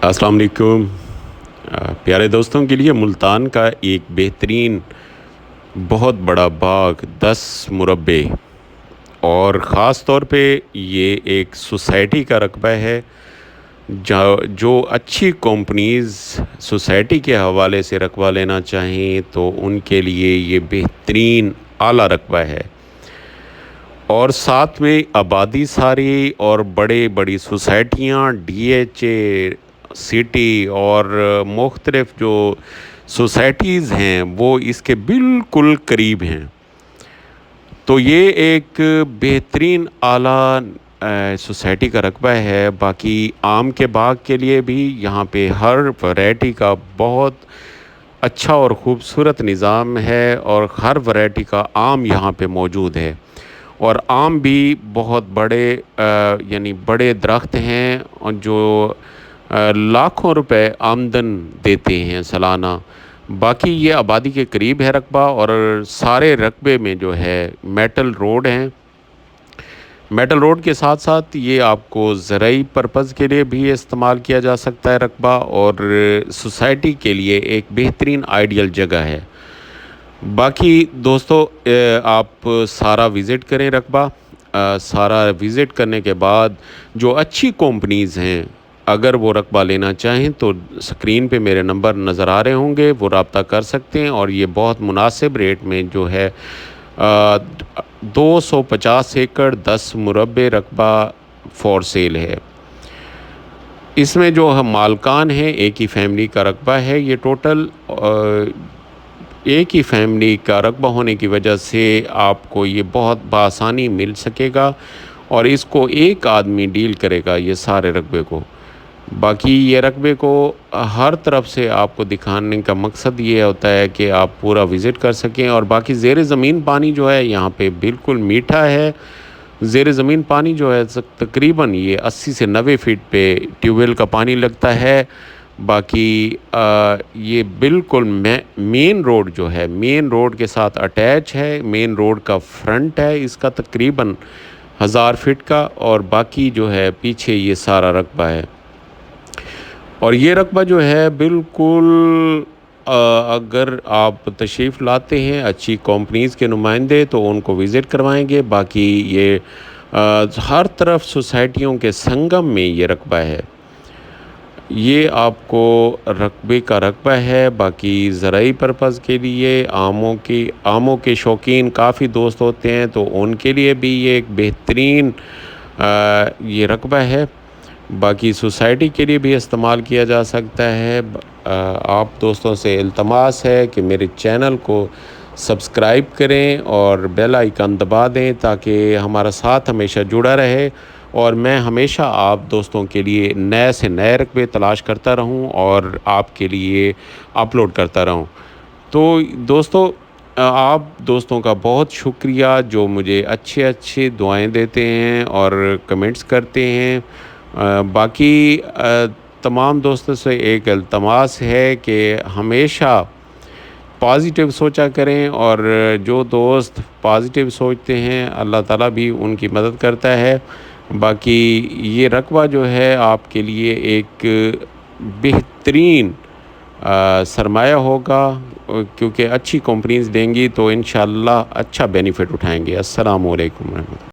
السلام علیکم پیارے دوستوں کے لیے ملتان کا ایک بہترین بہت بڑا باغ 10 مربع اور خاص طور پہ یہ ایک سوسائٹی کا رقبہ ہے جو اچھی کمپنیز سوسائٹی کے حوالے سے رقبہ لینا چاہیں تو ان کے لیے یہ بہترین اعلیٰ رقبہ ہے، اور ساتھ میں آبادی ساری اور بڑی سوسائٹیاں ڈی ایچ اے سٹی اور مختلف جو سوسائٹیز ہیں وہ اس کے بالکل قریب ہیں۔ تو یہ ایک بہترین اعلیٰ سوسائٹی کا رقبہ ہے۔ باقی آم کے باغ کے لیے بھی یہاں پہ ہر ورائٹی کا بہت اچھا اور خوبصورت نظام ہے، اور ہر ورائٹی کا آم یہاں پہ موجود ہے، اور آم بھی بہت بڑے بڑے درخت ہیں جو لاکھوں روپے آمدن دیتے ہیں سالانہ۔ باقی یہ آبادی کے قریب ہے رقبہ، اور سارے رقبے میں جو ہے میٹل روڈ ہیں۔ میٹل روڈ کے ساتھ ساتھ یہ آپ کو زرعی پرپز کے لیے بھی استعمال کیا جا سکتا ہے رقبہ، اور سوسائٹی کے لیے ایک بہترین آئیڈیل جگہ ہے۔ باقی دوستو آپ سارا وزٹ کریں رقبہ۔ سارا وزٹ کرنے کے بعد جو اچھی کمپنیز ہیں اگر وہ رقبہ لینا چاہیں تو سکرین پہ میرے نمبر نظر آ رہے ہوں گے، وہ رابطہ کر سکتے ہیں، اور یہ بہت مناسب ریٹ میں جو ہے 250 ایکڑ 10 مربع رقبہ فور سیل ہے۔ اس میں جو مالکان ہیں ایک ہی فیملی کا رقبہ ہے، یہ ٹوٹل ایک ہی فیملی کا رقبہ ہونے کی وجہ سے آپ کو یہ بہت بآسانی مل سکے گا، اور اس کو ایک آدمی ڈیل کرے گا یہ سارے رقبے کو۔ باقی یہ رقبے کو ہر طرف سے آپ کو دکھانے کا مقصد یہ ہوتا ہے کہ آپ پورا وزٹ کر سکیں۔ اور باقی زیر زمین پانی جو ہے یہاں پہ بالکل میٹھا ہے۔ زیر زمین پانی جو ہے تقریباً یہ 80 سے 90 فٹ پہ ٹیوب ویل کا پانی لگتا ہے۔ باقی یہ بالکل مین روڈ جو ہے مین روڈ کے ساتھ اٹیچ ہے، مین روڈ کا فرنٹ ہے اس کا تقریباً 1000 فٹ کا، اور باقی جو ہے پیچھے یہ سارا رقبہ ہے۔ اور یہ رقبہ جو ہے بالکل اگر آپ تشریف لاتے ہیں اچھی کمپنیز کے نمائندے تو ان کو وزٹ کروائیں گے۔ باقی یہ ہر طرف سوسائٹیوں کے سنگم میں یہ رقبہ ہے، یہ آپ کو رقبے کا رقبہ ہے۔ باقی زرعی پرپز کے لیے آموں کے شوقین کافی دوست ہوتے ہیں تو ان کے لیے بھی یہ ایک بہترین یہ رقبہ ہے۔ باقی سوسائٹی کے لیے بھی استعمال کیا جا سکتا ہے۔ آپ دوستوں سے التماس ہے کہ میرے چینل کو سبسکرائب کریں اور بیل آئیکن دبا دیں تاکہ ہمارا ساتھ ہمیشہ جڑا رہے، اور میں ہمیشہ آپ دوستوں کے لیے نئے سے نئے رقبے تلاش کرتا رہوں اور آپ کے لیے اپلوڈ کرتا رہوں۔ تو دوستو آپ دوستوں کا بہت شکریہ جو مجھے اچھے دعائیں دیتے ہیں اور کمنٹس کرتے ہیں۔ باقی تمام دوستوں سے ایک التماس ہے کہ ہمیشہ پازیٹیو سوچا کریں، اور جو دوست پازیٹیو سوچتے ہیں اللہ تعالیٰ بھی ان کی مدد کرتا ہے۔ باقی یہ رقبہ جو ہے آپ کے لیے ایک بہترین سرمایہ ہوگا، کیونکہ اچھی کمپنیز دیں گی تو انشاءاللہ اچھا بینیفٹ اٹھائیں گے۔ السلام علیکم ورحمۃ اللہ۔